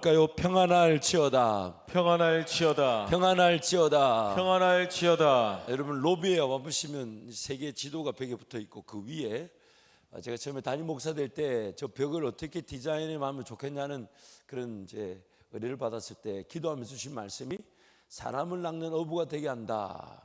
평안할지어다. 평안할지어다. 평안할지어다. 평안할지어다. 여러분 로비에 와보시면 세계 지도가 벽에 붙어 있고 그 위에 제가 처음에 담임 목사 될 때 저 벽을 어떻게 디자인하면 좋겠냐는 그런 이제 의뢰를 받았을 때 기도하면서 주신 말씀이 사람을 낚는 어부가 되게 한다.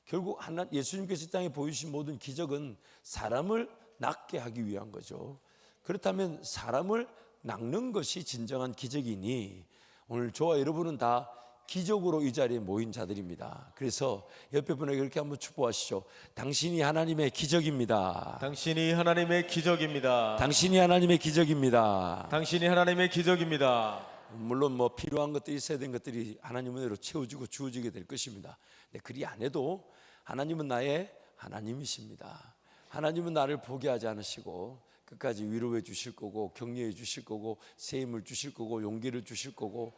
결국 예수님께서 이 땅에 보여주신 모든 기적은 사람을 낚게 하기 위한 거죠. 그렇다면 사람을 낚는 것이 진정한 기적이니 오늘 저와 여러분은 다 기적으로 이 자리에 모인 자들입니다. 그래서 옆에 분에게 이렇게 한번 축복하시죠. 당신이 하나님의 기적입니다. 당신이 하나님의 기적입니다. 당신이 하나님의 기적입니다. 당신이 하나님의 기적입니다. 물론 뭐 필요한 것들이 있어야 되는 것들이 하나님 은혜로 채워지고 주어지게 될 것입니다. 근데 그리 안 해도 하나님은 나의 하나님이십니다. 하나님은 나를 포기하지 않으시고 끝까지 위로해 주실 거고 격려해 주실 거고 새 힘을 주실 거고 용기를 주실 거고,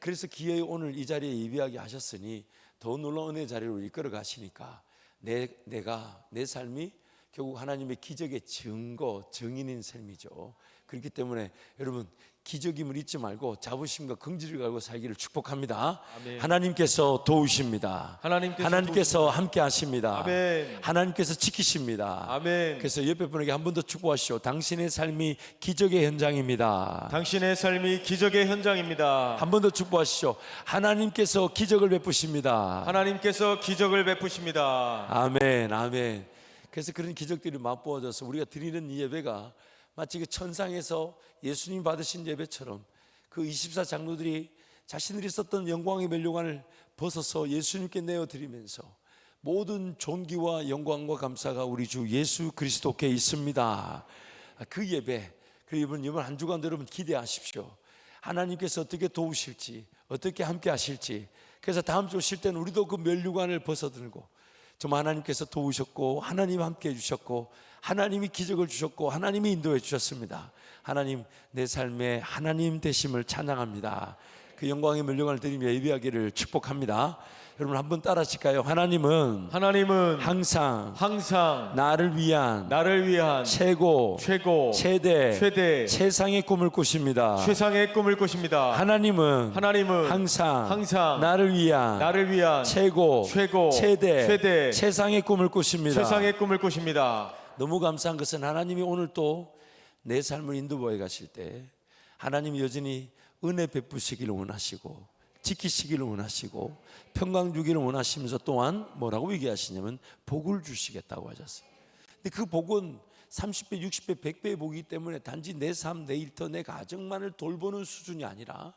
그래서 기어이 오늘 이 자리에 예비하게 하셨으니 더 놀라운 은혜의 자리로 이끌어 가시니까 내가 내 삶이 결국 하나님의 기적의 증거, 증인인 삶이죠. 그렇기 때문에 여러분 기적임을 잊지 말고 자부심과 긍지를 가지고 살기를 축복합니다. 아멘. 하나님께서 도우십니다. 하나님께서 함께 하십니다. 아멘. 하나님께서 지키십니다. 아멘. 그래서 옆에 분에게 한 번 더 축복하시오. 당신의 삶이 기적의 현장입니다. 당신의 삶이 기적의 현장입니다. 한 번 더 축복하시죠. 하나님께서 기적을 베푸십니다. 하나님께서 기적을 베푸십니다. 아멘, 아멘. 그래서 그런 기적들이 맛보아져서 우리가 드리는 이 예배가 마치 그 천상에서 예수님 받으신 예배처럼 그 24장로들이 자신들이 썼던 영광의 멸류관을 벗어서 예수님께 내어드리면서 모든 존귀와 영광과 감사가 우리 주 예수 그리스도께 있습니다. 그 예배, 그리고 이번 한 주간 여러분 기대하십시오. 하나님께서 어떻게 도우실지, 어떻게 함께 하실지. 그래서 다음 주 오실 때는 우리도 그 멸류관을 벗어들고 정말 하나님께서 도우셨고 하나님 함께 해주셨고 하나님이 기적을 주셨고 하나님이 인도해 주셨습니다. 하나님, 내 삶에 하나님 되심을 찬양합니다. 그 영광의 멸류관을 드리며 예배하기를 축복합니다. 여러분 한번 따라하실까요? 하나님은 항상 나를 위한 최고 최대 최상의 꿈을 꾸십니다. 하나님은 항상 나를 위한 최고 최대 최상의 꿈을 꾸십니다. 너무 감사한 것은 하나님이 오늘 또 내 삶을 인도해 가실 때 하나님이 여전히 은혜 베푸시기를 원하시고 지키시기를 원하시고 평강 주기를 원하시면서 또한 뭐라고 얘기하시냐면 복을 주시겠다고 하셨어요. 근데 그 복은 30배, 60배, 100배의 복이기 때문에 단지 내 삶, 내 일터, 내 가정만을 돌보는 수준이 아니라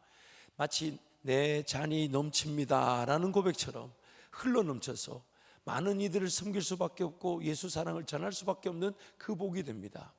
마치 내 잔이 넘칩니다 라는 고백처럼 흘러 넘쳐서 많은 이들을 섬길 수밖에 없고 예수 사랑을 전할 수밖에 없는 그 복이 됩니다.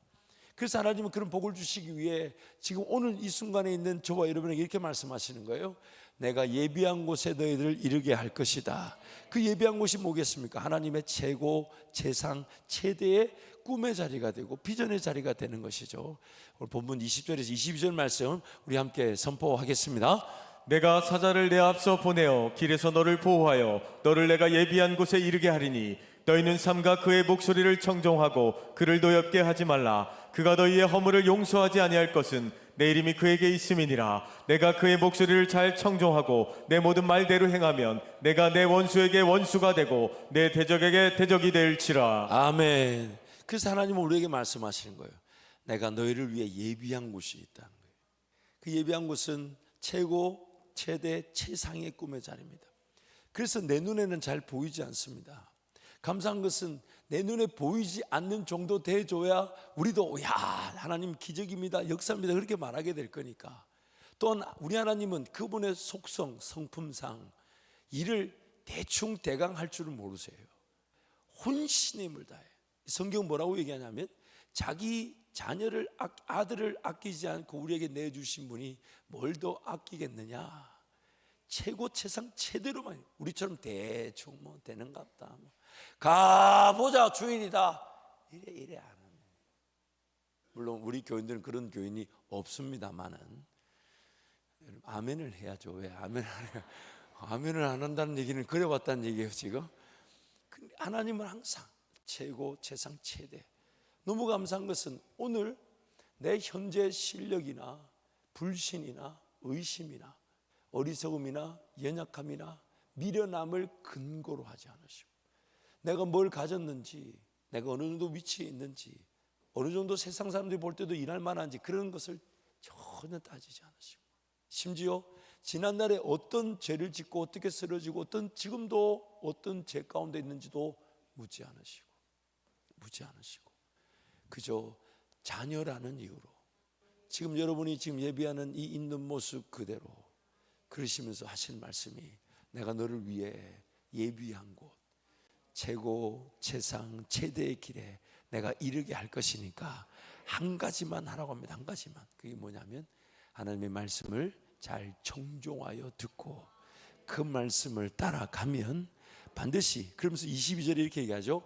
그래서 하나님은 그런 복을 주시기 위해 지금 오늘 이 순간에 있는 저와 여러분에게 이렇게 말씀하시는 거예요. 내가 예비한 곳에 너희들을 이르게 할 것이다. 그 예비한 곳이 뭐겠습니까? 하나님의 최고 최상 최대의 꿈의 자리가 되고 비전의 자리가 되는 것이죠. 오늘 본문 20절에서 22절 말씀 우리 함께 선포하겠습니다. 내가 사자를 내 앞서 보내어 길에서 너를 보호하여 너를 내가 예비한 곳에 이르게 하리니 너희는 삼가 그의 목소리를 청종하고 그를 노엽게 하지 말라. 그가 너희의 허물을 용서하지 아니할 것은 내 이름이 그에게 있음이니라. 내가 그의 목소리를 잘 청종하고 내 모든 말대로 행하면 내가 내 원수에게 원수가 되고 내 대적에게 대적이 될지라. 아멘. 그래서 하나님은 우리에게 말씀하시는 거예요. 내가 너희를 위해 예비한 곳이 있다는 거예요. 그 예비한 곳은 최고 최대 최상의 꿈의 자리입니다. 그래서 내 눈에는 잘 보이지 않습니다. 감사한 것은 내 눈에 보이지 않는 정도 돼줘야 우리도 야 하나님 기적입니다, 역사입니다 그렇게 말하게 될 거니까. 또한 우리 하나님은 그분의 속성 성품상 일을 대충 대강 할 줄을 모르세요. 혼신의 힘을 다해. 성경 뭐라고 얘기하냐면 자기 자녀를 아들을 아끼지 않고 우리에게 내주신 분이 뭘 더 아끼겠느냐. 최고 최상 최대로만. 우리처럼 대충 뭐 되는갑다 뭐. 가보자 주인이다 이래 안 하네. 물론 우리 교인들은 그런 교인이 없습니다만은 아멘을 해야죠. 왜 아멘을 안 해요? 아멘을 안 한다는 얘기는 그래왔다는 얘기예요 지금. 근데 하나님은 항상 최고 최상 최대. 너무 감사한 것은 오늘 내 현재 실력이나 불신이나 의심이나 어리석음이나 연약함이나 미련함을 근거로 하지 않으시고, 내가 뭘 가졌는지, 내가 어느 정도 위치에 있는지, 어느 정도 세상 사람들이 볼 때도 일할 만한지 그런 것을 전혀 따지지 않으시고, 심지어 지난날에 어떤 죄를 짓고 어떻게 쓰러지고 지금도 어떤 죄 가운데 있는지도 묻지 않으시고 그저 자녀라는 이유로 지금 여러분이 지금 예배하는 이 있는 모습 그대로 그러시면서 하신 말씀이, 내가 너를 위해 예비한 곳, 최고 최상 최대의 길에 내가 이르게 할 것이니까 한 가지만 하라고 합니다. 한 가지만. 그게 뭐냐면 하나님의 말씀을 잘 청종하여 듣고 그 말씀을 따라가면 반드시, 그러면서 22절에 이렇게 얘기하죠.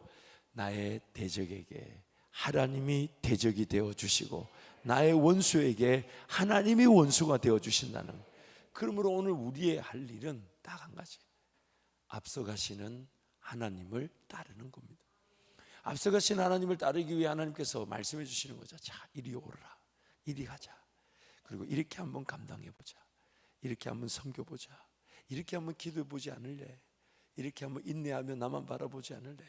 나의 대적에게 하나님이 대적이 되어주시고 나의 원수에게 하나님이 원수가 되어주신다는. 그러므로 오늘 우리의 할 일은 딱 한 가지, 앞서가시는 하나님을 따르는 겁니다. 앞서가신 하나님을 따르기 위해 하나님께서 말씀해 주시는 거죠. 자, 이리 오르라, 이리 가자, 그리고 이렇게 한번 감당해보자, 이렇게 한번 섬겨보자, 이렇게 한번 기도해보지 않을래, 이렇게 한번 인내하며 나만 바라보지 않을래,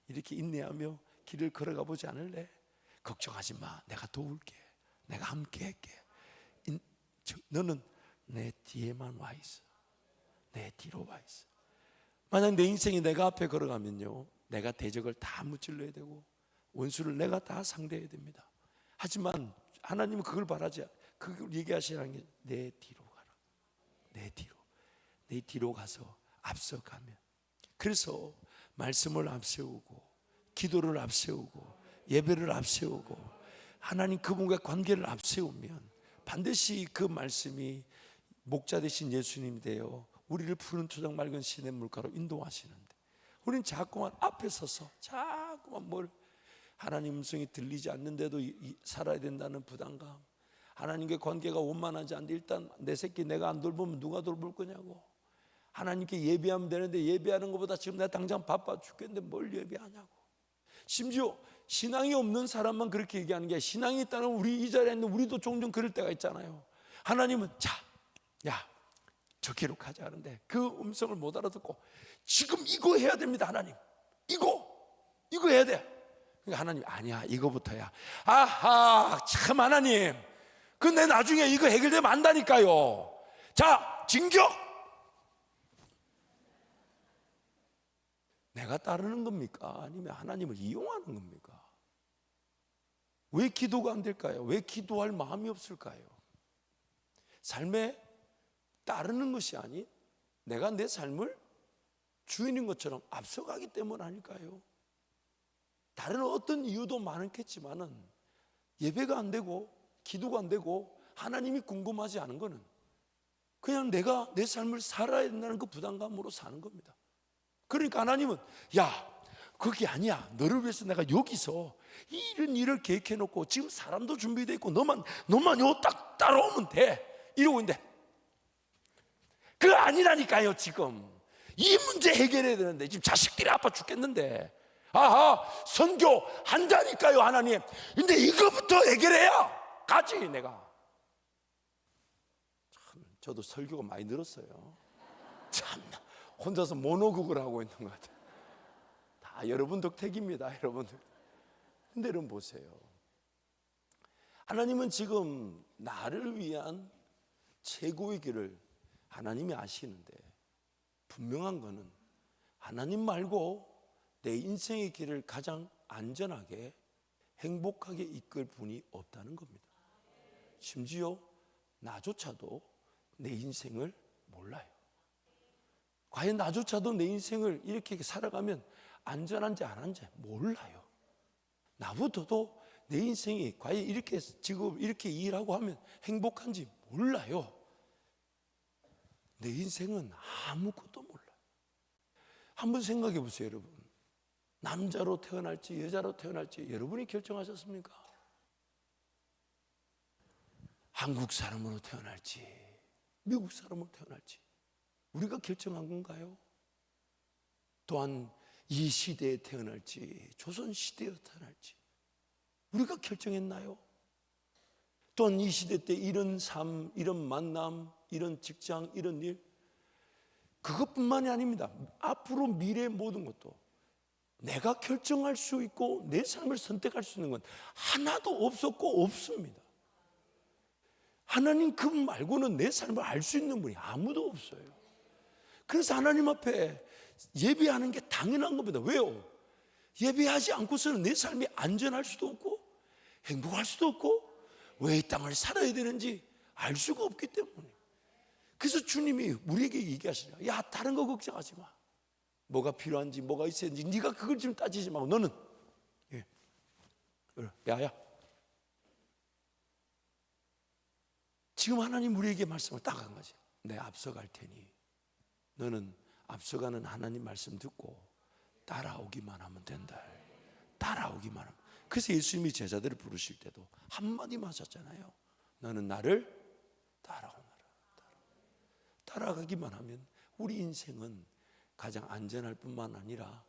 이렇게 인내하며 길을 걸어가 보지 않을래, 걱정하지 마, 내가 도울게, 내가 함께 할게, 너는 내 뒤에만 와 있어, 내 뒤로 와 있어. 만약 내 인생이 내가 앞에 걸어가면요, 내가 대적을 다 무찔러야 되고 원수를 내가 다 상대해야 됩니다. 하지만 하나님은 그걸 바라지, 그걸 얘기하시라는 게 내 뒤로 가라, 내 뒤로 가서 앞서가면. 그래서 말씀을 앞세우고 기도를 앞세우고 예배를 앞세우고 하나님 그분과 관계를 앞세우면 반드시 그 말씀이 목자 되신 예수님이 되어 우리를 푸른 토장 맑은 시냇 물가로 인도하시는데, 우리는 자꾸만 앞에 서서 자꾸만 뭘 하나님 음성이 들리지 않는데도 살아야 된다는 부담감, 하나님과 관계가 원만하지 않는데 일단 내 새끼 내가 안 돌보면 누가 돌볼 거냐고, 하나님께 예배하면 되는데 예배하는 것보다 지금 내가 당장 바빠 죽겠는데 뭘 예배하냐고. 심지어 신앙이 없는 사람만 그렇게 얘기하는 게, 신앙이 있다는 우리 이 자리에 있는 우리도 종종 그럴 때가 있잖아요. 하나님은 야 저기로 가자 하는데 그 음성을 못 알아듣고 지금 이거 해야 됩니다. 하나님 이거 해야 돼. 그러니까 하나님 아니야, 이거부터야. 아하, 참 하나님, 그 내 나중에 이거 해결되면 안다니까요. 자, 진격. 내가 따르는 겁니까? 아니면 하나님을 이용하는 겁니까? 왜 기도가 안 될까요? 왜 기도할 마음이 없을까요? 삶에 따르는 것이 아닌 내가 내 삶을 주인인 것처럼 앞서가기 때문 아닐까요? 다른 어떤 이유도 많겠지만은 예배가 안 되고 기도가 안 되고 하나님이 궁금하지 않은 거는 그냥 내가 내 삶을 살아야 된다는 그 부담감으로 사는 겁니다. 그러니까 하나님은 그게 아니야, 너를 위해서 내가 여기서 이런 일을 계획해 놓고 지금 사람도 준비되어 있고 너만 요 딱 따라오면 돼 이러고 있는데, 그거 아니라니까요. 지금 이 문제 해결해야 되는데 지금 자식들이 아파 죽겠는데 선교 한다니까요 하나님. 근데 이거부터 해결해야 가지. 내가 참, 저도 설교가 많이 늘었어요. 참 혼자서 모노국을 하고 있는 것 같아요. 다 여러분 덕택입니다, 여러분들. 근데 여러분 보세요, 하나님은 지금 나를 위한 최고의 길을 하나님이 아시는데, 분명한 거는 하나님 말고 내 인생의 길을 가장 안전하게 행복하게 이끌 분이 없다는 겁니다. 심지어 나조차도 내 인생을 몰라요. 과연 나조차도 내 인생을 이렇게 살아가면 안전한지 안 한지 몰라요. 나부터도 내 인생이 과연 이렇게 지금 이렇게 일하고 하면 행복한지 몰라요. 내 인생은 아무것도 몰라요. 한번 생각해 보세요, 여러분. 남자로 태어날지 여자로 태어날지 여러분이 결정하셨습니까? 한국 사람으로 태어날지 미국 사람으로 태어날지 우리가 결정한 건가요? 또한 이 시대에 태어날지 조선 시대에 태어날지 우리가 결정했나요? 또한 이 시대 때 이런 삶, 이런 만남, 이런 직장, 이런 일, 그것뿐만이 아닙니다. 앞으로 미래의 모든 것도 내가 결정할 수 있고 내 삶을 선택할 수 있는 건 하나도 없었고 없습니다. 하나님 그분 말고는 내 삶을 알 수 있는 분이 아무도 없어요. 그래서 하나님 앞에 예배하는 게 당연한 겁니다. 왜요? 예배하지 않고서는 내 삶이 안전할 수도 없고 행복할 수도 없고 왜 이 땅을 살아야 되는지 알 수가 없기 때문에. 그래서 주님이 우리에게 얘기하시냐, 야 다른 거 걱정하지 마. 뭐가 필요한지 뭐가 있어야 하는지 네가 그걸 지금 따지지 말고 너는 야야, 지금 하나님 우리에게 말씀을 딱 한 거지. 내 앞서갈 테니 너는 앞서가는 하나님 말씀 듣고 따라오기만 하면 된다. 따라오기만 하면. 그래서 예수님이 제자들을 부르실 때도 한마디만 하셨잖아요. 너는 나를 따라오너라. 따라가기만 하면 우리 인생은 가장 안전할 뿐만 아니라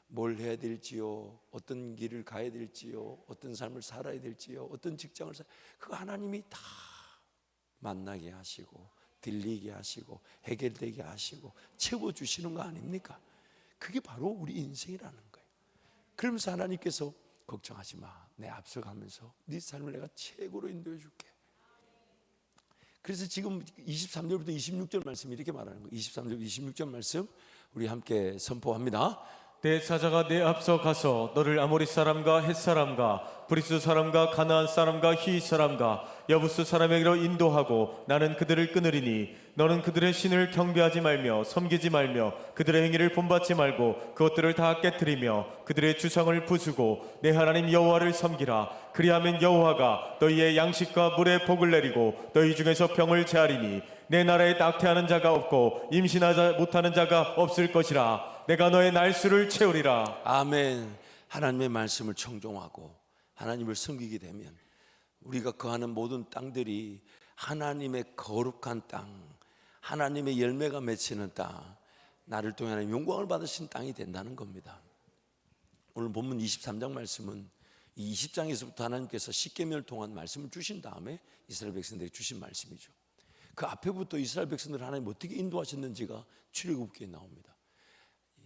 뭘 해야 될지요, 어떤 길을 가야 될지요, 어떤 삶을 살아야 될지요, 어떤 직장을 그거 하나님이 다 만나게 하시고 들리게 하시고 해결되게 하시고 채워주시는 거 아닙니까? 그게 바로 우리 인생이라는 거예요. 그러면서 하나님께서 걱정하지 마, 내 앞서가면서 네 삶을 내가 최고로 인도해 줄게. 그래서 지금 23절부터 26절 말씀 이렇게 말하는 거예요. 23절 26절 말씀 우리 함께 선포합니다. 내 사자가 내 앞서 가서 너를 아모리 사람과 헷 사람과 브리스 사람과 가나안 사람과 히윗 사람과 여부스 사람에게로 인도하고 나는 그들을 끊으리니 너는 그들의 신을 경배하지 말며 섬기지 말며 그들의 행위를 본받지 말고 그것들을 다 깨뜨리며 그들의 주상을 부수고 내 하나님 여호와를 섬기라. 그리하면 여호와가 너희의 양식과 물에 복을 내리고 너희 중에서 병을 제하리니 내 나라에 낙태하는 자가 없고 임신하지 못하는 자가 없을 것이라. 내가 너의 날수를 채우리라. 아멘. 하나님의 말씀을 청종하고 하나님을 섬기게 되면 우리가 거하는 모든 땅들이 하나님의 거룩한 땅, 하나님의 열매가 맺히는 땅, 나를 통해 하나님 영광을 받으신 땅이 된다는 겁니다. 오늘 본문 23장 말씀은 이 20장에서부터 하나님께서 십계명을 통한 말씀을 주신 다음에 이스라엘 백성들이 주신 말씀이죠. 그 앞에부터 이스라엘 백성들을 하나님 어떻게 인도하셨는지가 출애굽기에 나옵니다.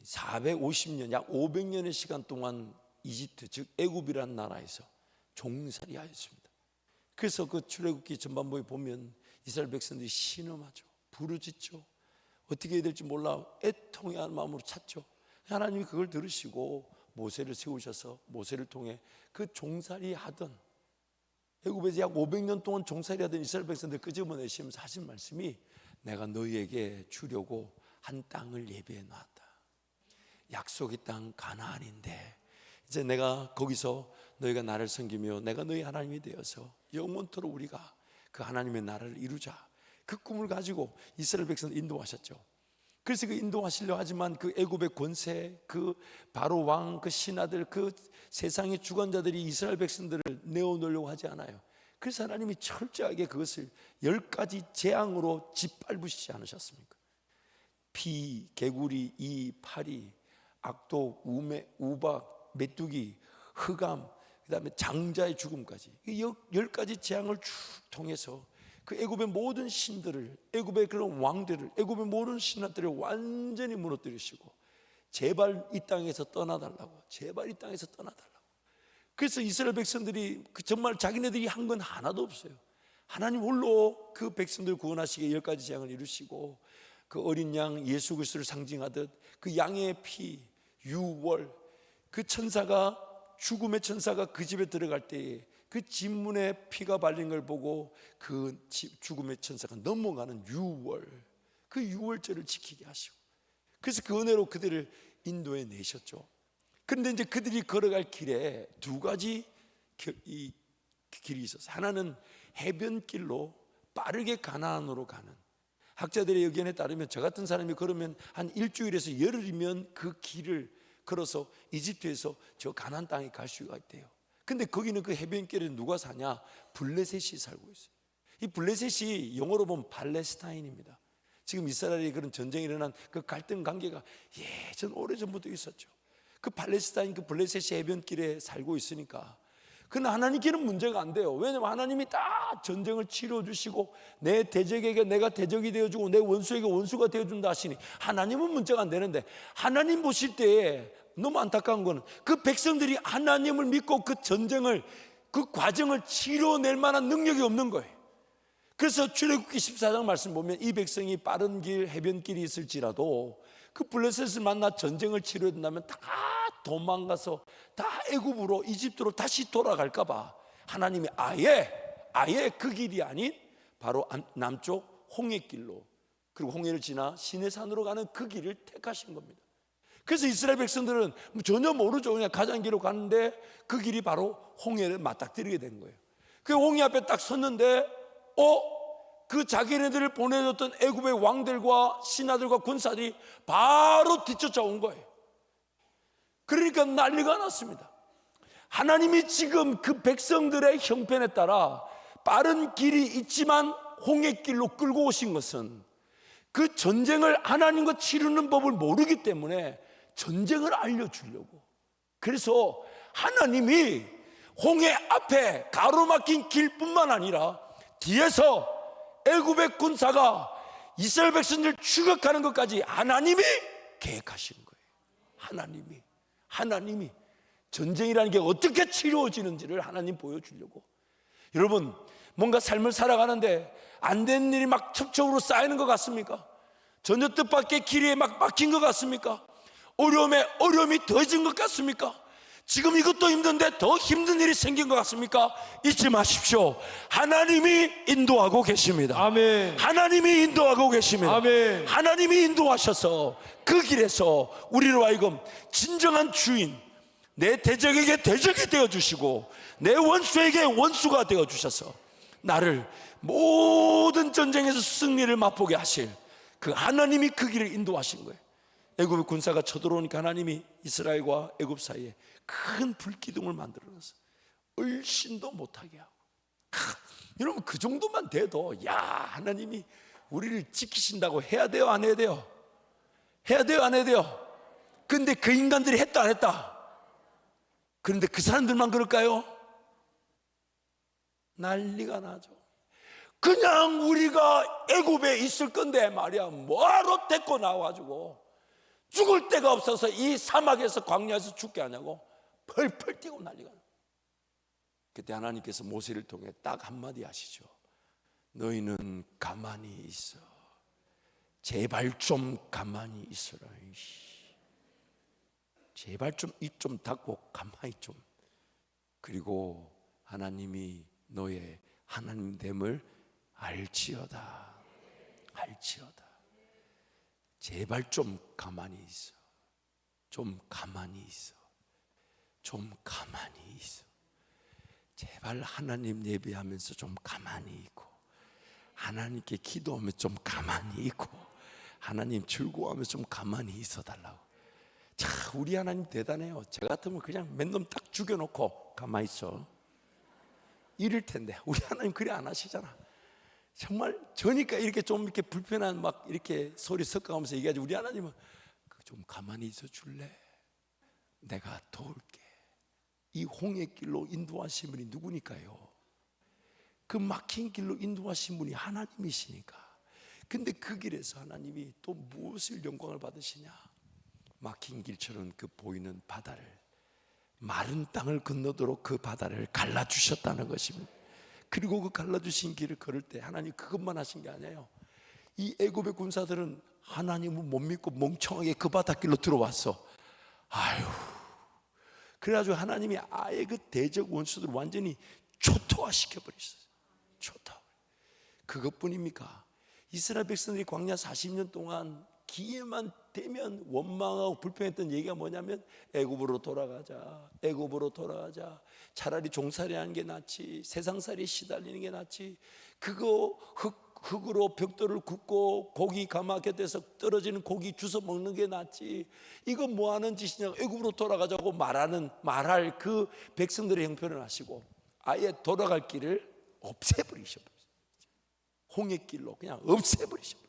450년, 약 500년의 시간 동안 이집트, 즉 애굽이라는 나라에서 종살이하였습니다. 그래서 그 출애굽기 전반부에 보면 이스라엘 백성들이 신음하죠, 부르짖죠, 어떻게 해야 될지 몰라 애통해하는 마음으로 찾죠. 하나님이 그걸 들으시고 모세를 세우셔서 모세를 통해 그 종살이하던 애굽에서 약 500년 동안 종살이하던 이스라엘 백성들 끄집어내시면서 하신 말씀이 내가 너희에게 주려고 한 땅을 예비해 놨다. 약속의 땅 가나안인데 이제 내가 거기서 너희가 나를 섬기며 내가 너희 하나님이 되어서 영원토록 우리가 그 하나님의 나라를 이루자. 그 꿈을 가지고 이스라엘 백성을 인도하셨죠. 그래서 그 인도하시려 하지만 그 애굽의 권세, 그 바로 왕, 그 신하들, 그 세상의 주관자들이 이스라엘 백성들을 내어놓으려고 하지 않아요. 그래서 하나님이 철저하게 그것을 10가지 재앙으로 짓밟으시지 않으셨습니까? 피, 개구리, 이, 파리, 악독, 우매, 우박, 메뚜기, 흑암, 그 다음에 장자의 죽음까지 10가지 재앙을 쭉 통해서 그 애굽의 모든 신들을, 애굽의 그런 왕들을, 애굽의 모든 신하들을 완전히 무너뜨리시고 제발 이 땅에서 떠나달라고, 제발 이 땅에서 떠나달라고. 그래서 이스라엘 백성들이 정말 자기네들이 한 건 하나도 없어요. 하나님 홀로 그 백성들을 구원하시기에 10가지 재앙을 이루시고 그 어린 양 예수 그리스도를 상징하듯 그 양의 피, 유월, 그 천사가, 죽음의 천사가 그 집에 들어갈 때에 그 집문에 피가 발린 걸 보고 그 죽음의 천사가 넘어가는 유월, 그 유월절을 지키게 하시고 그래서 그 은혜로 그들을 인도해 내셨죠. 그런데 이제 그들이 걸어갈 길에 2가지 이 길이 있었어요. 하나는 해변길로 빠르게 가나안으로 가는, 학자들의 의견에 따르면 저 같은 사람이 걸으면 한 일주일에서 열흘이면 그 길을 걸어서 이집트에서 저 가나안 땅에 갈 수가 있대요. 근데 거기는 그 해변길에 누가 사냐? 블레셋이 살고 있어요. 이 블레셋이 영어로 보면 팔레스타인입니다. 지금 이스라엘이 그런 전쟁이 일어난 그 갈등 관계가 예전 오래전부터 있었죠. 그 팔레스타인, 그 블레셋이 해변길에 살고 있으니까 그러나 하나님께는 문제가 안 돼요. 왜냐하면 하나님이 다 전쟁을 치러주시고 내 대적에게 내가 대적이 되어주고 내 원수에게 원수가 되어준다 하시니 하나님은 문제가 안 되는데, 하나님 보실 때에 너무 안타까운 거는 그 백성들이 하나님을 믿고 그 전쟁을, 그 과정을 치러낼 만한 능력이 없는 거예요. 그래서 출애굽기 14장 말씀 보면 이 백성이 빠른 길 해변길이 있을지라도 그 블레셋을 만나 전쟁을 치러야 된다면 다 도망가서 다 애굽으로, 이집트로 다시 돌아갈까 봐 하나님이 아예 그 길이 아닌 바로 남쪽 홍해길로, 그리고 홍해를 지나 시내산으로 가는 그 길을 택하신 겁니다. 그래서 이스라엘 백성들은 전혀 모르죠. 그냥 가장 길로 가는데 그 길이 바로 홍해를 맞닥뜨리게 된 거예요. 그 홍해 앞에 딱 섰는데 그 자기네들을 보내줬던 애굽의 왕들과 신하들과 군사들이 바로 뒤쫓아온 거예요. 그러니까 난리가 났습니다. 하나님이 지금 그 백성들의 형편에 따라 빠른 길이 있지만 홍해길로 끌고 오신 것은 그 전쟁을 하나님과 치르는 법을 모르기 때문에 전쟁을 알려주려고. 그래서 하나님이 홍해 앞에 가로막힌 길뿐만 아니라 뒤에서 애굽의 군사가 이스라엘 백성들을 추격하는 것까지 하나님이 계획하신 거예요. 하나님이 전쟁이라는 게 어떻게 치루어지는지를 하나님 보여주려고. 여러분, 뭔가 삶을 살아가는데 안 되는 일이 막 첩첩으로 쌓이는 것 같습니까? 전혀 뜻밖의 길에 막 막힌 것 같습니까? 어려움에 어려움이 더해진 것 같습니까? 지금 이것도 힘든데 더 힘든 일이 생긴 것 같습니까? 잊지 마십시오. 하나님이 인도하고 계십니다. 아멘. 하나님이 인도하고 계십니다. 아멘. 하나님이 인도하셔서 그 길에서 우리로 하여금 진정한 주인, 내 대적에게 대적이 되어주시고 내 원수에게 원수가 되어주셔서 나를 모든 전쟁에서 승리를 맛보게 하실 그 하나님이 그 길을 인도하신 거예요. 애굽의 군사가 쳐들어오니까 하나님이 이스라엘과 애굽 사이에 큰 불기둥을 만들어놨어요. 얼씬도 못하게 하고. 여러분, 그 정도만 돼도 하나님이 우리를 지키신다고 해야 돼요, 안 해야 돼요? 해야 돼요, 안 해야 돼요? 근데 그 인간들이 했다, 안 했다? 그런데 그 사람들만 그럴까요? 난리가 나죠. 그냥 우리가 애굽에 있을 건데 말이야, 뭐하러 데리고 나와가지고 죽을 데가 없어서 이 사막에서 광야에서 죽게 하냐고 펄펄 뛰고 난리가 나요. 그때 하나님께서 모세를 통해 딱 한마디 하시죠. 너희는 가만히 있어. 제발 좀 가만히 있어라. 제발 좀 입 좀 닫고 가만히 좀. 그리고 하나님이 너의 하나님됨을 알지어다. 제발 좀 가만히 있어. 좀 가만히 있어. 제발 하나님 예배하면서 좀 가만히 있고, 하나님께 기도하면 좀 가만히 있고, 하나님 즐거워하면서 좀 가만히 있어 달라고. 자, 우리 하나님 대단해요. 저 같으면 그냥 맨 놈 딱 죽여놓고 가만히 있어 이럴 텐데 우리 하나님 그래 안 하시잖아. 정말 저니까 이렇게 좀 이렇게 불편한 막 이렇게 소리 섞어가면서 얘기하지, 우리 하나님은 좀 가만히 있어 줄래? 내가 도울게. 이 홍해길로 인도하신 분이 누구니까요? 그 막힌 길로 인도하신 분이 하나님이시니까. 근데 그 길에서 하나님이 또 무엇을 영광을 받으시냐? 막힌 길처럼 그 보이는 바다를, 마른 땅을 건너도록 그 바다를 갈라주셨다는 것입니다. 그리고 그 갈라주신 길을 걸을 때 하나님 그것만 하신 게 아니에요. 이 애굽의 군사들은 하나님을 못 믿고 멍청하게 그 바닷길로 들어왔어. 그래가지고 하나님이 아예 그 대적 원수들을 완전히 초토화시켜 버리셨어요. 그것뿐입니까? 이스라엘 백성들이 광야 40년 동안 기회만 되면 원망하고 불평했던 얘기가 뭐냐면 애굽으로 돌아가자. 차라리 종살이 하는 게 낫지, 세상살이에 시달리는 게 낫지. 그거 흙으로 벽돌을 굽고 고기 가마 곁에서 떨어지는 고기 주워 먹는 게 낫지. 이거 뭐 하는 짓이냐, 애굽으로 돌아가자고 말할 그 백성들의 형편을 하시고 아예 돌아갈 길을 없애버리셔버렸어요. 홍해길로 그냥 없애버리셔버렸어요.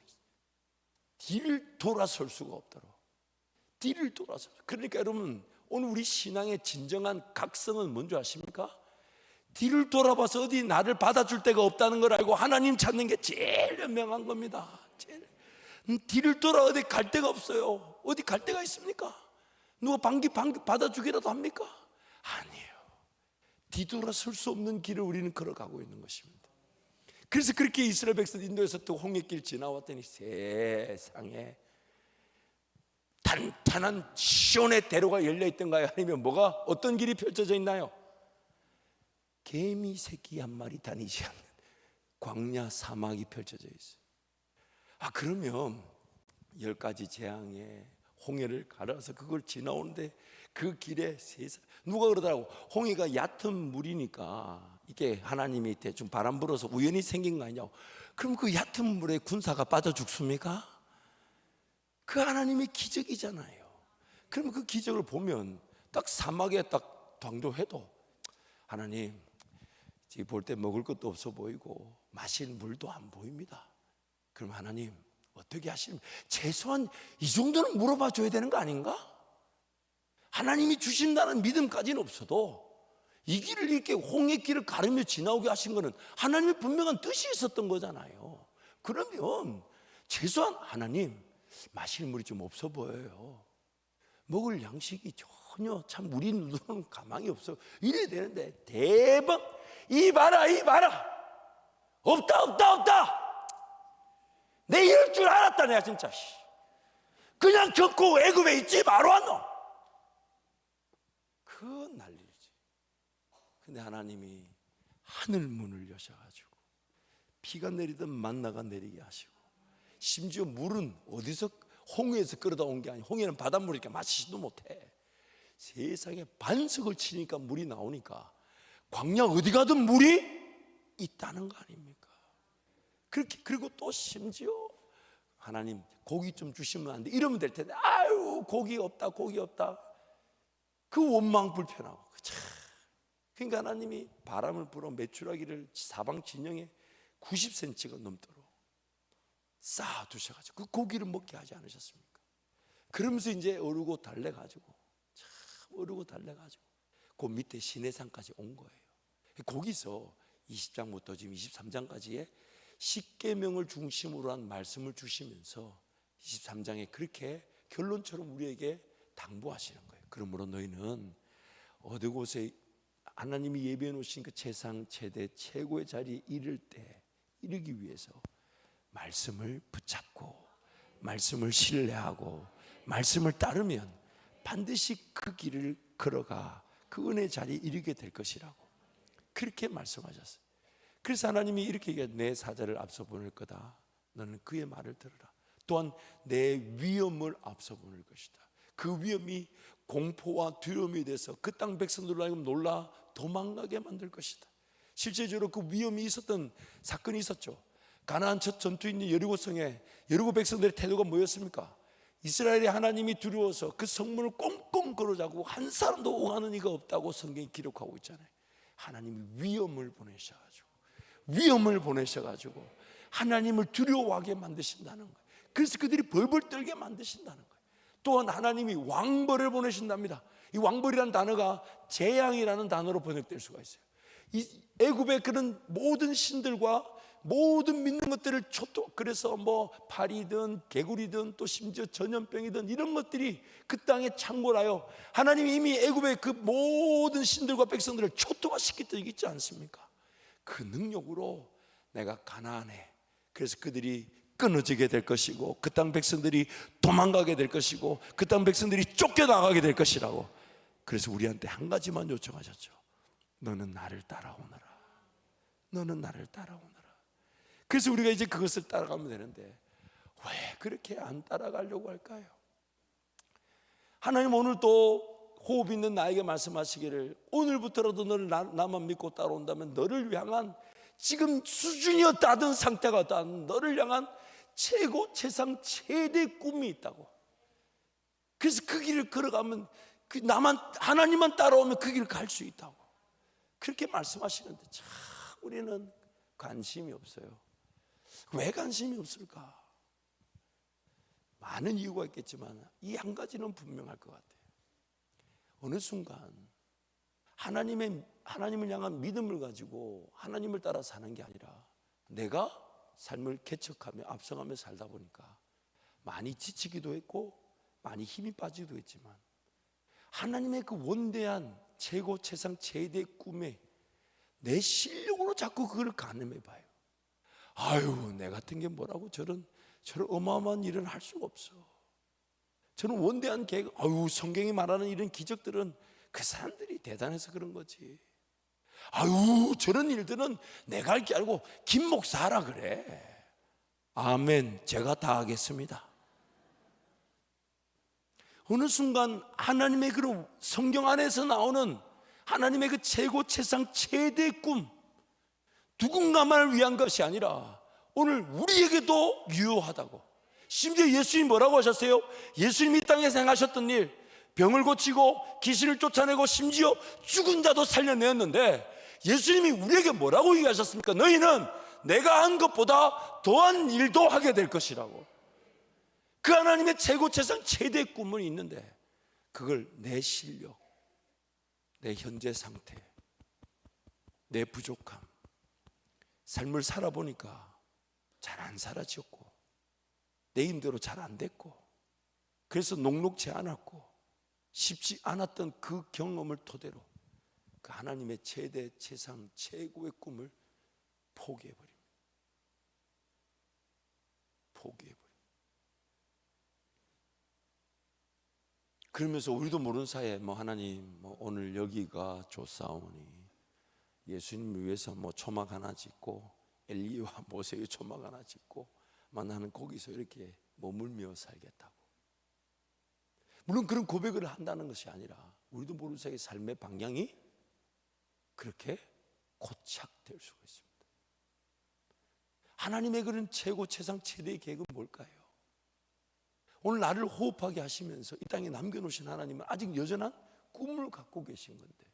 뒤를 돌아설 수가 없도록. 그러니까 여러분, 오늘 우리 신앙의 진정한 각성은 뭔지 아십니까? 뒤를 돌아봐서 어디 나를 받아줄 데가 없다는 걸 알고 하나님 찾는 게 제일 현명한 겁니다. 뒤를 돌아 어디 갈 데가 없어요. 어디 갈 데가 있습니까? 누가 방귀 받아주기라도 합니까? 아니에요. 뒤돌아 설 수 없는 길을 우리는 걸어가고 있는 것입니다. 그래서 그렇게 이스라엘 백성 인도에서 또 홍해길 지나왔더니 세상에 탄탄한 시온의 대로가 열려있던가요? 아니면 뭐가 어떤 길이 펼쳐져 있나요? 개미 새끼 한 마리 다니지 않는 광야 사막이 펼쳐져 있어요. 그러면 10가지 재앙에 홍해를 갈아서 그걸 지나오는데 그 길에 세상 누가 그러더라고. 홍해가 얕은 물이니까 이게 하나님이 대충 바람 불어서 우연히 생긴 거 아니냐고. 그럼 그 얕은 물에 군사가 빠져 죽습니까? 그 하나님의 기적이잖아요. 그럼 그 기적을 보면 딱 사막에 딱 당도해도 하나님 지금 볼 때 먹을 것도 없어 보이고 마실 물도 안 보입니다. 그럼 하나님 어떻게 하시면 최소한 이 정도는 물어봐 줘야 되는 거 아닌가? 하나님이 주신다는 믿음까지는 없어도 이 길을 이렇게 홍해길을 가르며 지나오게 하신 거는 하나님의 분명한 뜻이 있었던 거잖아요. 그러면 최소한 하나님 마실 물이 좀 없어 보여요. 먹을 양식이 전혀 참 우리 눈으로는 가망이 없어. 이래야 되는데 대박 이봐라 없다 내 이럴 줄 알았다 내가 진짜. 그냥 겪고 애굽에 있지 마로 왔노. 그 난리지. 근데 하나님이 하늘 문을 여셔가지고 비가 내리든 만나가 내리게 하시고 심지어 물은 어디서 홍해에서 끌어다 온 게 아니고 홍해는 바닷물이니까 마시지도 못해. 세상에 반석을 치니까 물이 나오니까 광야 어디 가든 물이 있다는 거 아닙니까? 그렇게 그리고 또 심지어 하나님 고기 좀 주시면 안 돼 이러면 될 텐데 아유 고기 없다 그 원망 불편하고 그러니까 하나님이 바람을 불어 메추라기를 사방 진영에 90cm가 넘도록 쌓아 두셔가지고 그 고기를 먹게 하지 않으셨습니까? 그러면서 이제 어르고 달래가지고 그 밑에 시내산까지 온 거예요. 거기서 20장부터 지금 23장까지의 십계명을 중심으로 한 말씀을 주시면서 23장에 그렇게 결론처럼 우리에게 당부하시는 거예요. 그러므로 너희는 어느 곳에 하나님이 예비해 놓으신 그 최상 최대 최고의 자리에 이르기 위해서 말씀을 붙잡고 말씀을 신뢰하고 말씀을 따르면 반드시 그 길을 걸어가 그 은혜 자리에 이르게 될 것이라고 그렇게 말씀하셨어요. 그래서 하나님이 이렇게 얘기해요. 내 사자를 앞서 보낼 거다. 너는 그의 말을 들으라. 또한 내 위엄을 앞서 보낼 것이다. 그 위엄이 공포와 두려움이 돼서 그 땅 백성들로 하여금 놀라 도망가게 만들 것이다. 실제적으로 그 위엄이 있었던 사건이 있었죠. 가나안 첫 전투인 여리고성에 여리고 백성들의 태도가 뭐였습니까? 이스라엘이 하나님이 두려워서 그 성문을 꽁꽁 걸어잡고 한 사람도 오가는 이가 없다고 성경이 기록하고 있잖아요. 하나님이 위엄을 보내셔가지고 하나님을 두려워하게 만드신다는 거예요. 그래서 그들이 벌벌 떨게 만드신다는 거예요. 또한 하나님이 왕벌을 보내신답니다. 이 왕벌이라는 단어가 재앙이라는 단어로 번역될 수가 있어요. 이 애굽의 그런 모든 신들과 모든 믿는 것들을 그래서 뭐 파리든 개구리든 또 심지어 전염병이든 이런 것들이 그 땅에 창궐하여 하나님이 이미 애굽의 그 모든 신들과 백성들을 초토화시킬 때 있지 않습니까? 그 능력으로 내가 가나안에 그래서 그들이 끊어지게 될 것이고 그 땅 백성들이 도망가게 될 것이고 그 땅 백성들이 쫓겨나가게 될 것이라고. 그래서 우리한테 한 가지만 요청하셨죠. 너는 나를 따라오너라. 그래서 우리가 이제 그것을 따라가면 되는데 왜 그렇게 안 따라가려고 할까요? 하나님 오늘 또 호흡 있는 나에게 말씀하시기를 오늘부터라도 너를 나만 믿고 따라온다면 너를 향한 지금 수준이 어떠하든 상태가 어떠하든 너를 향한 최고 최상 최대 꿈이 있다고. 그래서 그 길을 걸어가면 하나님만 따라오면 그 길을 갈 수 있다고 그렇게 말씀하시는데 참 우리는 관심이 없어요. 왜 관심이 없을까? 많은 이유가 있겠지만 이 한 가지는 분명할 것 같아요. 어느 순간 하나님을 향한 믿음을 가지고 하나님을 따라 사는 게 아니라 내가 삶을 개척하며 앞서가며 살다 보니까 많이 지치기도 했고 많이 힘이 빠지기도 했지만 하나님의 그 원대한 최고 최상 최대 꿈에 내 실력으로 자꾸 그걸 가늠해 봐요. 아유, 내 같은 게 뭐라고 저런 어마어마한 일은 할 수가 없어. 저는 원대한 계획, 성경이 말하는 이런 기적들은 그 사람들이 대단해서 그런 거지. 저런 일들은 내가 할 게 아니고 김 목사 하라 그래. 아멘. 제가 다 하겠습니다. 어느 순간 하나님의 그런 성경 안에서 나오는 하나님의 그 최고 최상 최대 꿈, 누군가만을 위한 것이 아니라 오늘 우리에게도 유효하다고. 심지어 예수님이 뭐라고 하셨어요? 예수님이 이 땅에 행하셨던 일, 병을 고치고 귀신을 쫓아내고 심지어 죽은 자도 살려내었는데 예수님이 우리에게 뭐라고 얘기하셨습니까? 너희는 내가 한 것보다 더한 일도 하게 될 것이라고. 그 하나님의 최고 최상 최대 꿈은 있는데 그걸 내 실력, 내 현재 상태, 내 부족함, 삶을 살아보니까 잘 안 살아졌고 내 힘대로 잘 안 됐고 그래서 녹록지 않았고 쉽지 않았던 그 경험을 토대로 그 하나님의 최대 최상 최고의 꿈을 포기해버립니다. 그러면서 우리도 모르는 사이에 하나님 오늘 여기가 좋사오니 예수님을 위해서 초막 하나 짓고 엘리와 모세의 초막 하나 짓고 나는 거기서 이렇게 머물며 살겠다고. 물론 그런 고백을 한다는 것이 아니라 우리도 모르는 사이에 삶의 방향이 그렇게 고착될 수가 있습니다. 하나님의 그런 최고 최상 최대의 계획은 뭘까요? 오늘 나를 호흡하게 하시면서 이 땅에 남겨놓으신 하나님은 아직 여전한 꿈을 갖고 계신 건데,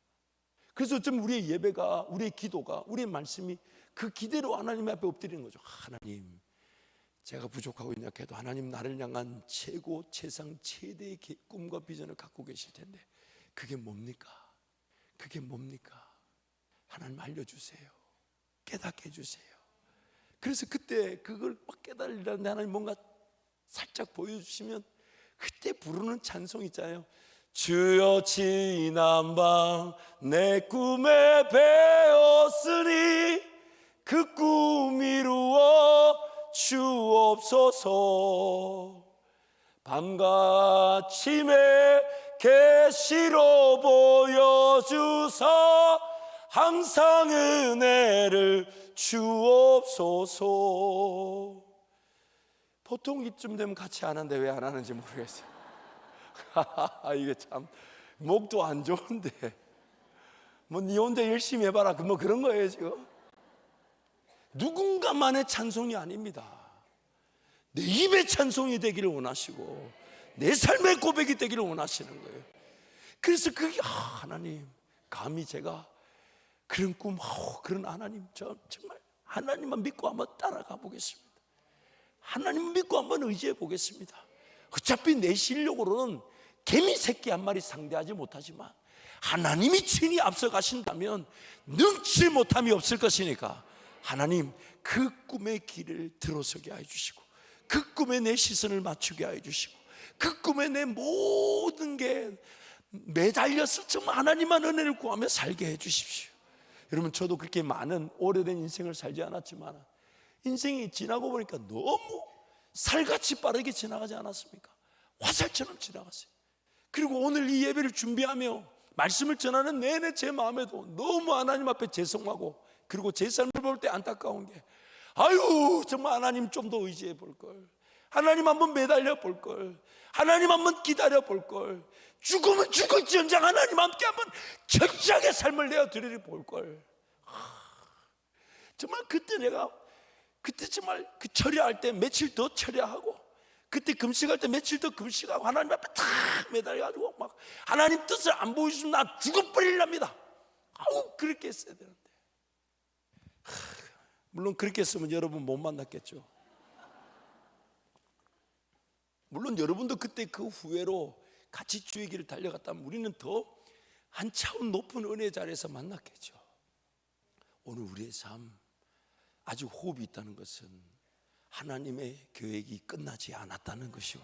그래서 어쩌면 우리의 예배가, 우리의 기도가, 우리의 말씀이 그 기대로 하나님 앞에 엎드리는 거죠. 하나님, 제가 부족하고 연약해도 하나님 나를 향한 최고 최상 최대의 꿈과 비전을 갖고 계실 텐데 그게 뭡니까? 그게 뭡니까? 하나님 알려주세요. 깨닫게 해주세요. 그래서 그때 그걸 막 깨달으려는데 하나님 뭔가 살짝 보여주시면 그때 부르는 찬송 있잖아요. 주여 지난밤 내 꿈에 배웠으니 그 꿈 이루어 주옵소서. 밤과 아침에 계시로 보여주사 항상 은혜를 주옵소서. 보통 이쯤 되면 같이 하는데 왜 안 하는지 모르겠어요. 이게 참 목도 안 좋은데 네 혼자 열심히 해봐라 그런 거예요 지금. 누군가만의 찬송이 아닙니다. 내 입의 찬송이 되기를 원하시고 내 삶의 고백이 되기를 원하시는 거예요. 그래서 그게 하나님, 감히 제가 그런 꿈, 그런 하나님, 정말 하나님만 믿고 한번 따라가 보겠습니다. 하나님 믿고 한번 의지해 보겠습니다. 어차피 내 실력으로는 개미 새끼 한 마리 상대하지 못하지만 하나님이 친히 앞서 가신다면 능치 못함이 없을 것이니까 하나님 그 꿈의 길을 들어서게 해주시고 그 꿈에 내 시선을 맞추게 해주시고 그 꿈에 내 모든 게 매달려서 정말 하나님만 은혜를 구하며 살게 해주십시오. 여러분, 저도 그렇게 많은 오래된 인생을 살지 않았지만 인생이 지나고 보니까 너무 살같이 빠르게 지나가지 않았습니까? 화살처럼 지나갔어요. 그리고 오늘 이 예배를 준비하며 말씀을 전하는 내내 제 마음에도 너무 하나님 앞에 죄송하고, 그리고 제 삶을 볼 때 안타까운 게, 정말 하나님 좀 더 의지해 볼걸, 하나님 한번 매달려 볼걸, 하나님 한번 기다려 볼걸, 죽으면 죽을지언정 하나님 함께 한번 철저하게 삶을 내어 드리려 볼걸. 정말 그때 정말 그 철야할 때 며칠 더 철야하고, 그때 금식할 때 며칠 더 금식하고, 하나님 앞에 탁 매달려가지고 막 하나님 뜻을 안 보여주면 나 죽어버리랍니다. 그렇게 했어야 되는데, 물론 그렇게 했으면 여러분 못 만났겠죠. 물론 여러분도 그때 그 후회로 같이 주의 길을 달려갔다면 우리는 더 한 차원 높은 은혜 자리에서 만났겠죠. 오늘 우리의 삶 아직 호흡이 있다는 것은 하나님의 계획이 끝나지 않았다는 것이고,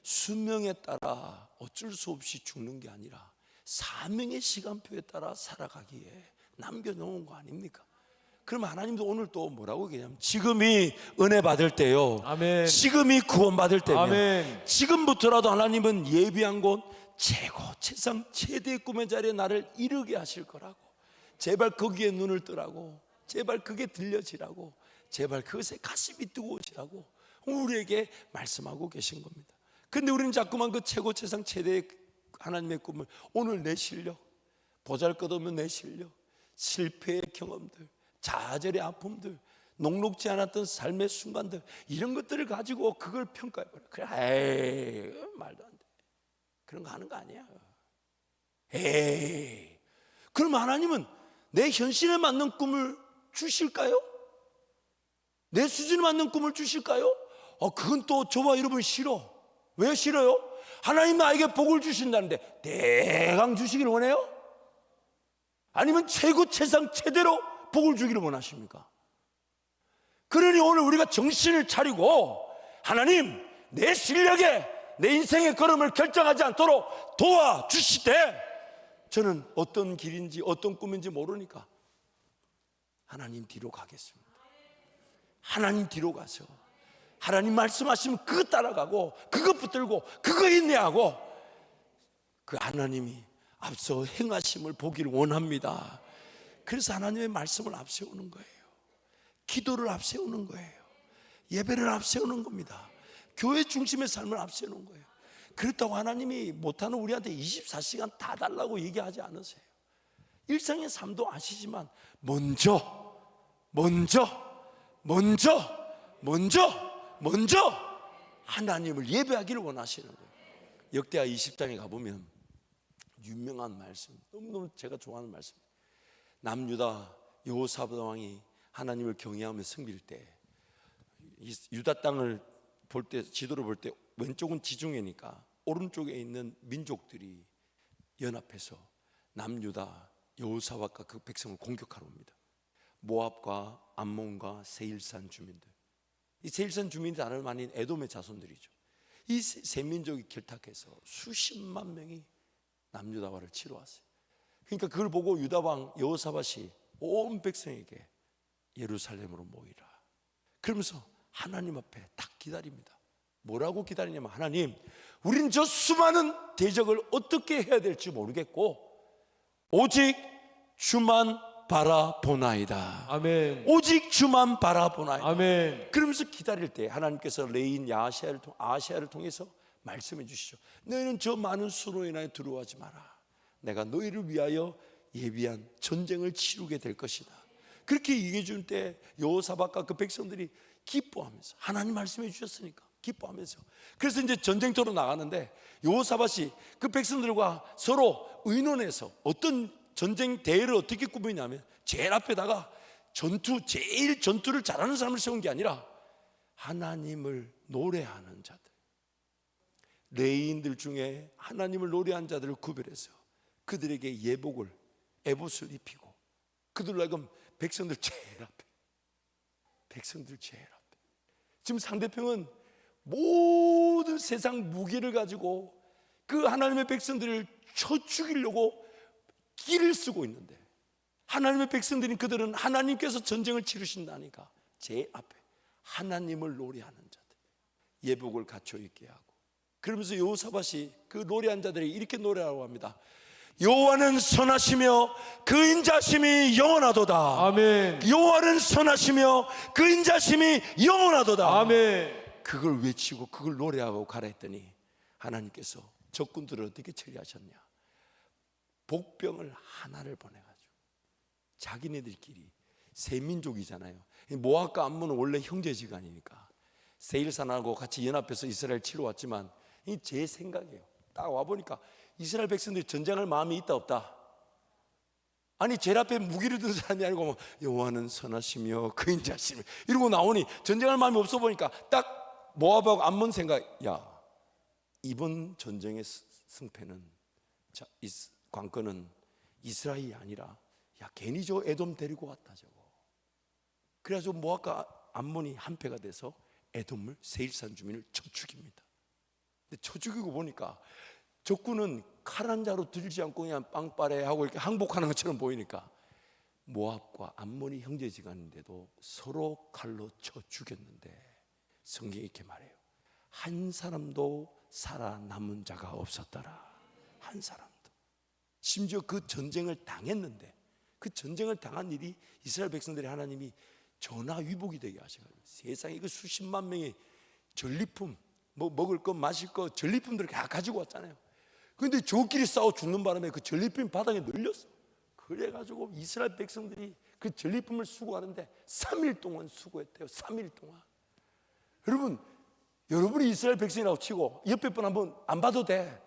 수명에 따라 어쩔 수 없이 죽는 게 아니라 사명의 시간표에 따라 살아가기에 남겨놓은 거 아닙니까? 그럼 하나님도 오늘 또 뭐라고 얘기하냐면, 지금이 은혜 받을 때요, 아멘. 지금이 구원 받을 때면, 아멘. 지금부터라도 하나님은 예비한 곳 최고 최상 최대의 꿈의 자리에 나를 이르게 하실 거라고, 제발 거기에 눈을 뜨라고, 제발 그게 들려지라고, 제발 그것에 가슴이 뜨거워지라고 우리에게 말씀하고 계신 겁니다. 근데 우리는 자꾸만 그 최고 최상 최대의 하나님의 꿈을, 오늘 내 실력, 보잘것없는 내 실력, 실패의 경험들, 좌절의 아픔들, 녹록지 않았던 삶의 순간들, 이런 것들을 가지고 그걸 평가해버려. 그래, 에이, 말도 안 돼. 그런 거 하는 거 아니야. 에이, 그럼 하나님은 내 현실에 맞는 꿈을 주실까요? 내 수준에 맞는 꿈을 주실까요? 그건 또 저와 여러분 싫어. 왜 싫어요? 하나님 나에게 복을 주신다는데 대강 주시길 원해요? 아니면 최고 최상 최대로 복을 주기를 원하십니까? 그러니 오늘 우리가 정신을 차리고, 하나님 내 실력에 내 인생의 걸음을 결정하지 않도록 도와주시되, 저는 어떤 길인지 어떤 꿈인지 모르니까 하나님 뒤로 가겠습니다. 하나님 뒤로 가서 하나님 말씀하시면 그거 따라가고, 그거 붙들고, 그거 인내하고, 그 하나님이 앞서 행하심을 보기를 원합니다. 그래서 하나님의 말씀을 앞세우는 거예요. 기도를 앞세우는 거예요. 예배를 앞세우는 겁니다. 교회 중심의 삶을 앞세우는 거예요. 그렇다고 하나님이 못하는 우리한테 24시간 다 달라고 얘기하지 않으세요. 일상의 삶도 아시지만 먼저 하나님을 예배하기를 원하시는 거예요. 역대하 20장에 가보면 유명한 말씀, 너무너무 제가 좋아하는 말씀, 남유다 여호사밧 왕이 하나님을 경외하며 섬길 때, 유다 땅을 볼 때, 지도를 볼 때 왼쪽은 지중해니까 오른쪽에 있는 민족들이 연합해서 남유다 여호사밧과 그 백성을 공격하러 옵니다. 모압과 암몬과 세일산 주민들, 이 세일산 주민이 다름 아닌 에돔의 자손들이죠. 이 세 민족이 결탁해서 수십만 명이 남유다와를 치러 왔어요. 그러니까 그걸 보고 유다 왕 여호사밧이 온 백성에게 예루살렘으로 모이라, 그러면서 하나님 앞에 딱 기다립니다. 뭐라고 기다리냐면, 하나님, 우린 저 수많은 대적을 어떻게 해야 될지 모르겠고 오직 주만 바라보나이다. 아멘. 오직 주만 바라보나이다. 아멘. 그러면서 기다릴 때 하나님께서 레인 아시아를 통해서 말씀해 주시죠. 너희는 저 많은 수로 인하여 두려워하지 마라. 내가 너희를 위하여 예비한 전쟁을 치르게 될 것이다. 그렇게 얘기해 줄 때 여호사밧과 그 백성들이 기뻐하면서, 하나님 말씀해 주셨으니까 기뻐하면서, 그래서 이제 전쟁터로 나가는데 여호사밧이 그 백성들과 서로 의논해서 어떤 전쟁 대회를 어떻게 꾸미냐면, 제일 앞에다가 제일 전투를 잘하는 사람을 세운 게 아니라 하나님을 노래하는 자들, 레위인들 중에 하나님을 노래하는 자들을 구별해서 그들에게 에봇을 입히고, 그들로 하여금 백성들 제일 앞에, 지금 상대편은 모든 세상 무기를 가지고 그 하나님의 백성들을 쳐 죽이려고 길을 쓰고 있는데, 하나님의 백성들인 그들은 하나님께서 전쟁을 치르신다니까 제 앞에 하나님을 노래하는 자들, 예복을 갖춰 있게 하고, 그러면서 여호사밧이 그 노래한 자들이 이렇게 노래하고 합니다. 여호와는 선하시며 그 인자심이 영원하도다. 아멘. 여호와는 선하시며 그 인자심이 영원하도다. 아멘. 그걸 외치고 그걸 노래하고 가라 했더니 하나님께서 적군들을 어떻게 처리하셨냐? 복병을 하나를 보내가지고, 자기네들끼리 세민족이잖아요. 모압과 암몬은 원래 형제지간이니까 세일산하고 같이 연합해서 이스라엘 치러 왔지만, 이 제 생각이에요. 딱 와보니까 이스라엘 백성들이 전쟁할 마음이 있다 없다? 아니, 제일 앞에 무기를 든 사람이 아니고 여호와는 선하시며 그 인자시며 이러고 나오니 전쟁할 마음이 없어 보니까 딱 모압하고 암몬 생각, 야, 이번 전쟁의 승패는 관건은 이스라엘이 아니라 야 괜히 저 에돔 데리고 왔다 저거. 그래가지고 모압과 암몬이 한패가 돼서 에돔을 세일산 주민을 쳐 죽입니다. 근데 쳐 죽이고 보니까 적군은 칼 한 자로 들지 않고 그냥 빵빠레 하고 이렇게 항복하는 것처럼 보이니까 모압과 암몬이 형제지간인데도 서로 칼로 쳐 죽였는데 성경이 이렇게 말해요. 한 사람도 살아남은 자가 없었더라. 한 사람도. 심지어 그 전쟁을 당했는데 그 전쟁을 당한 일이 이스라엘 백성들이 하나님이 전화위복이 되게 하셔가지고 세상에 그 수십만 명의 전리품, 뭐 먹을 거 마실 거 전리품들을 다 가지고 왔잖아요. 그런데 저끼리 싸워 죽는 바람에 그 전리품이 바닥에 널렸어. 그래가지고 이스라엘 백성들이 그 전리품을 수거하는데 3일 동안 수거했대요. 3일 동안. 여러분이 이스라엘 백성이라고 치고 옆에 분 한번 안 봐도 돼.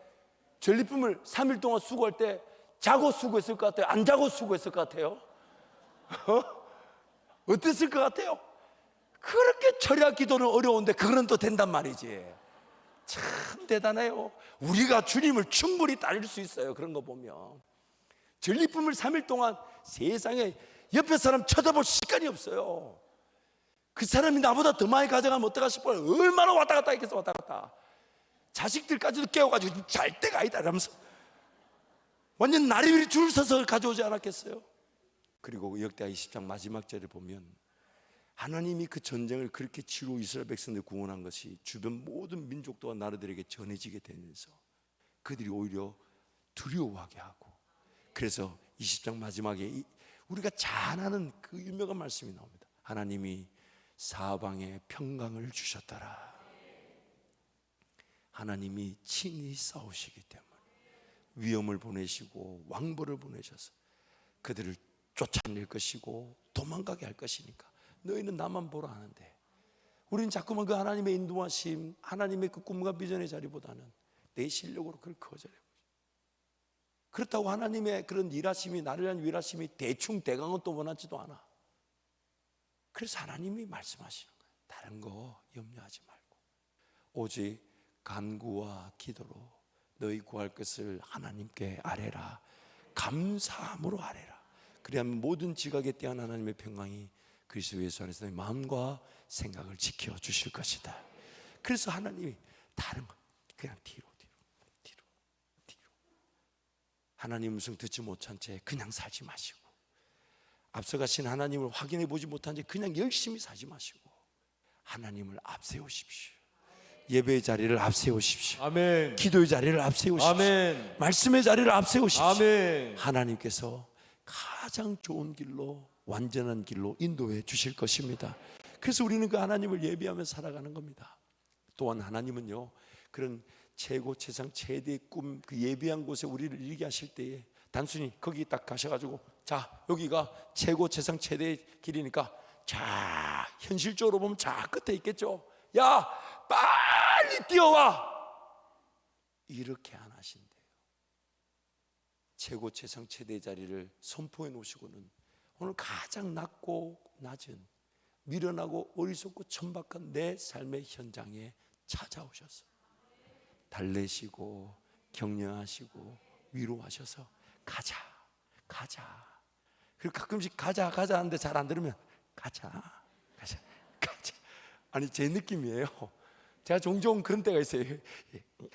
전리품을 3일 동안 수거할 때 자고 수거했을 것 같아요? 안 자고 수거했을 것 같아요? 어땠을 것 같아요? 그렇게 철야 기도는 어려운데 그거는 또 된단 말이지. 참 대단해요. 우리가 주님을 충분히 따를 수 있어요. 그런 거 보면 전리품을 3일 동안 세상에 옆에 사람 쳐다볼 시간이 없어요. 그 사람이 나보다 더 많이 가져가면 어떡하 싶어요. 얼마나 왔다 갔다 했겠어. 왔다 갔다. 자식들까지도 깨워가지고 잘 때가 아니다 이러면서 완전 나리비리 줄 서서 가져오지 않았겠어요. 그리고 역대하 20장 마지막 절에 보면 하나님이 그 전쟁을 그렇게 치루 이스라엘 백성들 구원한 것이 주변 모든 민족과 나라들에게 전해지게 되면서 그들이 오히려 두려워하게 하고, 그래서 20장 마지막에 우리가 잘 아는 그 유명한 말씀이 나옵니다. 하나님이 사방에 평강을 주셨더라. 하나님이 친히 싸우시기 때문에 위험을 보내시고 왕벌을 보내셔서 그들을 쫓아낼 것이고 도망가게 할 것이니까 너희는 나만 보라 하는데, 우리는 자꾸만 그 하나님의 인도하심, 하나님의 그 꿈과 비전의 자리보다는 내 실력으로 그걸 거절해요. 그렇다고 하나님의 그런 일하심이, 나를 위한 일하심이 대충 대강은 또 원하지도 않아. 그래서 하나님이 말씀하시는 거예요. 다른 거 염려하지 말고 오직 간구와 기도로 너희 구할 것을 하나님께 아뢰라. 감사함으로 아뢰라. 그리하면 모든 지각에 대한 하나님의 평강이 그리스도 예수 안에서 너희 마음과 생각을 지켜주실 것이다. 그래서 하나님이 다른 거 그냥 뒤로 하나님 음성 듣지 못한 채 그냥 살지 마시고, 앞서가신 하나님을 확인해 보지 못한 채 그냥 열심히 살지 마시고 하나님을 앞세우십시오. 예배의 자리를 앞세우십시오. 아멘. 기도의 자리를 앞세우십시오. 아멘. 말씀의 자리를 앞세우십시오. 아멘. 하나님께서 가장 좋은 길로, 완전한 길로 인도해 주실 것입니다. 그래서 우리는 그 하나님을 예비하며 살아가는 겁니다. 또한 하나님은요, 그런 최고 최상 최대의 꿈, 그 예비한 곳에 우리를 이르게 하실 때에 단순히 거기 딱 가셔가지고 자 여기가 최고 최상 최대의 길이니까 자 현실적으로 보면 자 끝에 있겠죠. 야 빨리 뛰어와, 이렇게 안 하신대요. 최고 최상 최대의 자리를 선포해 놓으시고는 오늘 가장 낮고 낮은, 미련하고 어리석고 천박한 내 삶의 현장에 찾아오셔서 달래시고 격려하시고 위로하셔서 가자. 그리고 가끔씩 가자 하는데 잘 안 들으면 가자. 아니 제 느낌이에요. 제가 종종 그런 때가 있어요.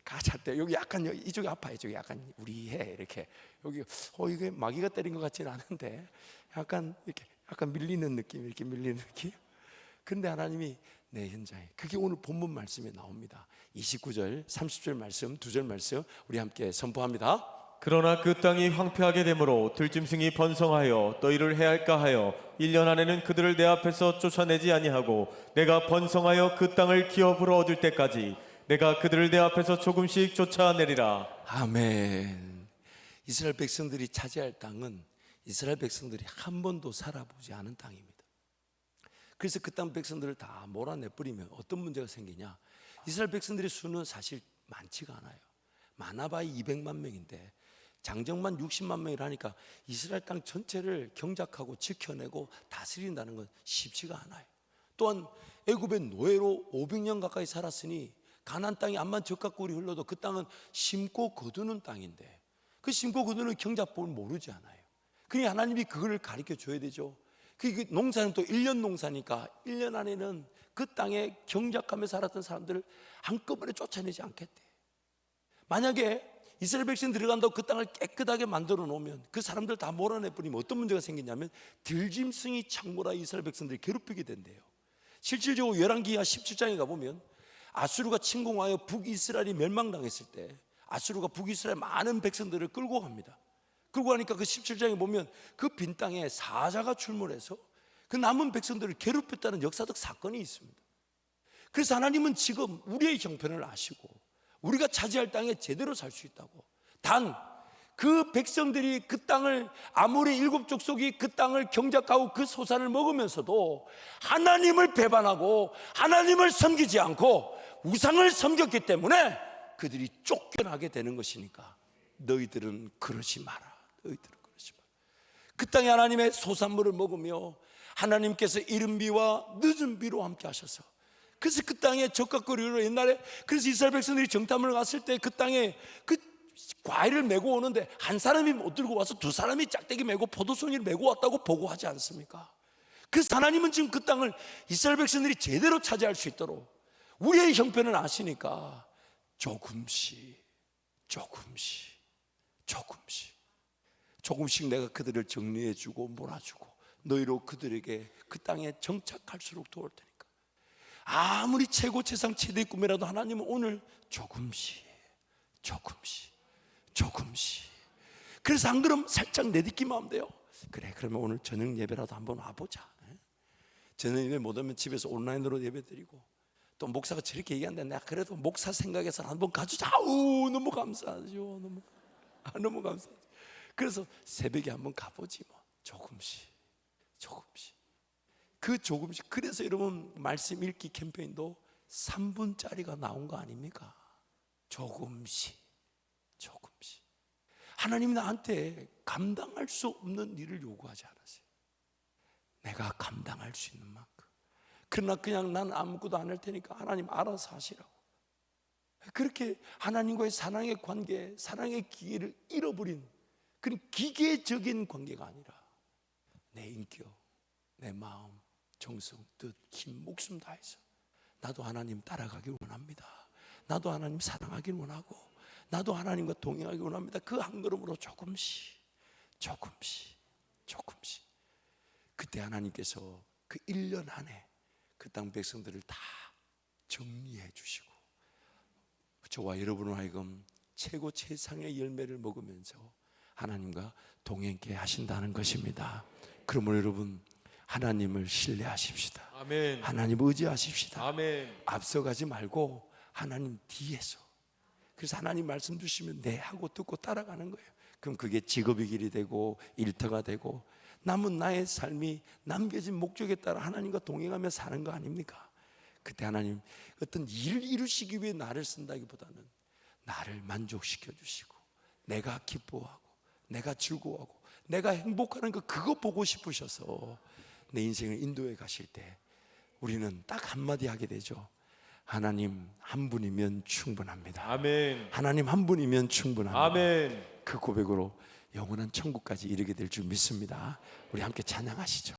가자 때 여기 약간 이쪽이 아파요. 이쪽이 약간 우리해 이렇게 여기 이게 마귀가 때린 것 같지는 않은데 약간 이렇게 약간 밀리는 느낌, 이렇게 밀리는 느낌. 그런데 하나님이 내 현장에, 그게 오늘 본문 말씀에 나옵니다. 29절, 30절 말씀, 2절 말씀 우리 함께 선포합니다. 그러나 그 땅이 황폐하게 되므로 들짐승이 번성하여 너희를 해할까 하여 1년 안에는 그들을 내 앞에서 쫓아내지 아니하고 내가 번성하여 그 땅을 기업으로 얻을 때까지 내가 그들을 내 앞에서 조금씩 쫓아내리라. 아멘. 이스라엘 백성들이 차지할 땅은 이스라엘 백성들이 한 번도 살아보지 않은 땅입니다. 그래서 그 땅 백성들을 다 몰아내버리면 어떤 문제가 생기냐, 이스라엘 백성들의 수는 사실 많지가 않아요. 많아봐야 200만 명인데 장정만 60만 명이라니까 이스라엘 땅 전체를 경작하고 지켜내고 다스린다는 건 쉽지가 않아요. 또한 애굽의 노예로 500년 가까이 살았으니 가나안 땅이 암만 적과 꿀이 흘러도 그 땅은 심고 거두는 땅인데 그 심고 거두는 경작법을 모르지 않아요. 그러니 하나님이 그걸 가르쳐 줘야 되죠. 그 농사는 또 1년 농사니까 1년 안에는 그 땅에 경작하며 살았던 사람들을 한꺼번에 쫓아내지 않겠대. 만약에 이스라엘 백성 들어간다고 그 땅을 깨끗하게 만들어 놓으면 그 사람들 다 몰아내버리면 어떤 문제가 생기냐면 들짐승이 창궐하 이스라엘 백성들이 괴롭히게 된대요. 실질적으로 열왕기하 17장에 가보면 아수르가 침공하여 북이스라엘이 멸망당했을 때 아수르가 북이스라엘 많은 백성들을 끌고 갑니다. 끌고 가니까 그 17장에 보면 그 빈 땅에 사자가 출몰해서 그 남은 백성들을 괴롭혔다는 역사적 사건이 있습니다. 그래서 하나님은 지금 우리의 형편을 아시고 우리가 차지할 땅에 제대로 살 수 있다고, 단 그 백성들이 그 땅을 아무리 7 족속이 그 땅을 경작하고 그 소산을 먹으면서도 하나님을 배반하고 하나님을 섬기지 않고 우상을 섬겼기 때문에 그들이 쫓겨나게 되는 것이니까 너희들은 그러지 마라. 너희들은 그러지 마라. 그 땅에 하나님의 소산물을 먹으며 하나님께서 이른 비와 늦은 비로 함께 하셔서, 그래서 그 땅에 적각거리로 옛날에, 그래서 이스라엘 백성들이 정탐을 갔을 때 그 땅에 그 과일을 메고 오는데 한 사람이 못 들고 와서 두 사람이 짝대기 메고 포도송이를 메고 왔다고 보고하지 않습니까? 그래서 하나님은 지금 그 땅을 이스라엘 백성들이 제대로 차지할 수 있도록 우리의 형편을 아시니까 조금씩 내가 그들을 정리해주고 몰아주고 너희로 그들에게 그 땅에 정착할수록 도울 테니까. 아무리 최고 최상 최대의 꿈이라도 하나님은 오늘 조금씩. 그래서 안 그러면 살짝 내딛기만 하면 돼요. 그래, 그러면 오늘 저녁 예배라도 한번 와보자. 저녁 예배 못 오면 집에서 온라인으로 예배 드리고, 또 목사가 저렇게 얘기하는데 내가 그래도 목사 생각해서 한번 가주자. 아우, 너무 감사하죠. 너무 감사하죠. 그래서 새벽에 한번 가보지 뭐. 조금씩. 그 조금씩. 그래서 여러분 말씀 읽기 캠페인도 3분짜리가 나온 거 아닙니까? 조금씩. 하나님이 나한테 감당할 수 없는 일을 요구하지 않았어요. 내가 감당할 수 있는 만큼. 그러나 그냥 난 아무것도 안 할 테니까 하나님 알아서 하시라고. 그렇게 하나님과의 사랑의 관계, 사랑의 기회를 잃어버린 그런 기계적인 관계가 아니라 내 인격, 내 마음, 정성, 뜻, 힘, 목숨 다해서 나도 하나님 따라가길 원합니다. 나도 하나님 사랑하길 원하고 나도 하나님과 동행하길 원합니다. 그 한 걸음으로 조금씩. 그때 하나님께서 그 1년 안에 그 땅 백성들을 다 정리해 주시고 저와 여러분을 하여금 최고 최상의 열매를 먹으면서 하나님과 동행케 하신다는 것입니다. 그러므로 여러분 하나님을 신뢰하십시다. 아멘. 하나님 의지하십시다. 아멘. 앞서가지 말고 하나님 뒤에서. 그래서 하나님 말씀 주시면 네 하고 듣고 따라가는 거예요. 그럼 그게 직업의 길이 되고 일터가 되고 남은 나의 삶이 남겨진 목적에 따라 하나님과 동행하며 사는 거 아닙니까? 그때 하나님 어떤 일을 이루시기 위해 나를 쓴다기보다는 나를 만족시켜 주시고 내가 기뻐하고 내가 즐거워하고 내가 행복하는 거 그거 보고 싶으셔서 내 인생을 인도해 가실 때 우리는 딱 한마디 하게 되죠. 하나님 한 분이면 충분합니다. 아멘. 하나님 한 분이면 충분합니다. 아멘. 그 고백으로 영원한 천국까지 이르게 될 줄 믿습니다. 우리 함께 찬양하시죠.